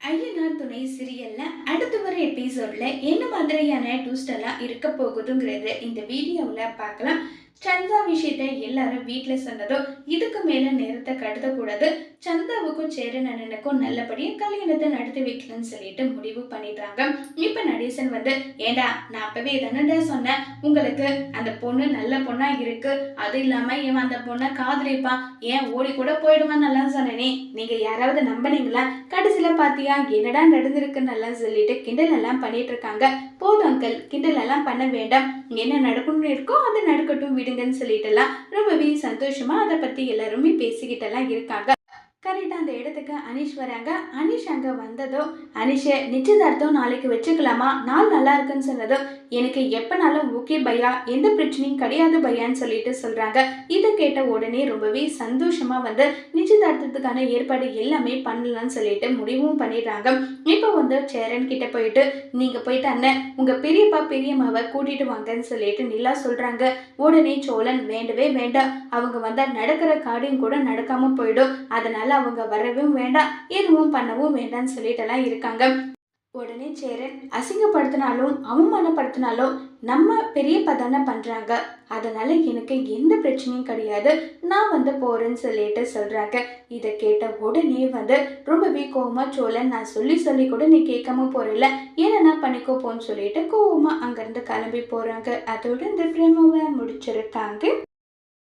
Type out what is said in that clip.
ஐயனார் துணை சீரியல்ல அடுத்து வர எபிசோட்ல என்ன மாதிரியான ட்விஸ்ட் எல்லாம் இருக்க போகுதுங்கிறது இந்த வீடியோவில் பார்க்கலாம். சந்தா விஷயத்த எல்லாரும் வீட்டில் சொன்னதும் இதுக்கு மேல நேரத்தை கடத்தக்கூடாது, சந்தாவுக்கும் சேரன் அண்ணனுக்கும் நல்லபடியா கல்யாணத்தை நடத்தி வைக்கலன்னு சொல்லிட்டு முடிவு பண்ணிடுறாங்க. இப்ப நடேசன் ஏண்டா நான் அப்பவே தானே சொன்னேன் உங்களுக்கு அந்த பொண்ணு நல்ல பொண்ணா இருக்கு, அது இல்லாம இவன் அந்த பொண்ணை காதலிப்பான், ஏன் ஓடி கூட போயிடுவான்னு எல்லாம் சொன்னேனே, நீங்க யாராவது நம்பினீங்களா? கடைசியில பாத்தியா என்னடா நடந்திருக்குன்னு எல்லாம் சொல்லிட்டு கிண்டல் எல்லாம் பண்ணிட்டு இருக்காங்க. போதும் அங்கிள், கிண்டல் எல்லாம் பண்ண வேண்டாம், என்ன நடக்கணும்னு இருக்கோ அது நடக்கட்டும் விடுங்கன்னு சொல்லிட்டு எல்லாம் ரொம்பவே சந்தோஷமா அதை பத்தி எல்லாருமே பேசிக்கிட்டு எல்லாம் இருக்காங்க. கரெக்டாக அந்த இடத்துக்கு அனிஷ் வராங்க. அனிஷ் அங்கே வந்ததும் அனிஷை நிச்சயதார்த்தம் நாளைக்கு வச்சுக்கலாமா, நாள் நல்லா இருக்குன்னு சொன்னதும் எனக்கு எப்பனாலும் ஓகே பையா, எந்த பிரச்சனையும் கிடையாது பையான்னு சொல்லிட்டு சொல்றாங்க. இதை கேட்ட உடனே ரொம்பவே சந்தோஷமா நிச்சயதார்த்தத்துக்கான ஏற்பாடு எல்லாமே பண்ணலாம்னு சொல்லிட்டு முடிவும் பண்ணிடுறாங்க. இப்போ சேரன் கிட்ட போயிட்டு நீங்க போயிட்டு அண்ணன் உங்க பெரியப்பா பெரியம்மாவை கூட்டிட்டு வாங்கன்னு சொல்லிட்டு நிலா சொல்றாங்க. உடனே சோழன் வேண்டவே வேண்டாம், அவங்க வந்தா நடக்கிற காரியம் கூட நடக்காம போயிடும், அதனால அவங்க வரவும் வேண்டாம் எதுவும் பண்ணவும் வேண்டாம்னு சொல்லிட்டு எல்லாம் இருக்காங்க. உடனே சேரன் அசிங்கப்படுத்தினாலும் அவமானப்படுத்தினாலும் நம்ம பெரியப்பா தானே பண்றாங்க, அதனால எனக்கு எந்த பிரச்சனையும் கிடையாது, நான் போறேன்னு சொல்லிட்டு சொல்றாங்க. இதை கேட்ட உடனே ரொம்பவே கோவமா சோழன் நான் சொல்லி சொல்லி கூட நீ கேட்காம போறல, என்னன்னா பண்ணிக்கோ போன்னு சொல்லிட்டு கோவமா அங்கிருந்து கிளம்பி போறாங்க. அதோட இந்த பிரேமாவை முடிச்சிருக்காங்க.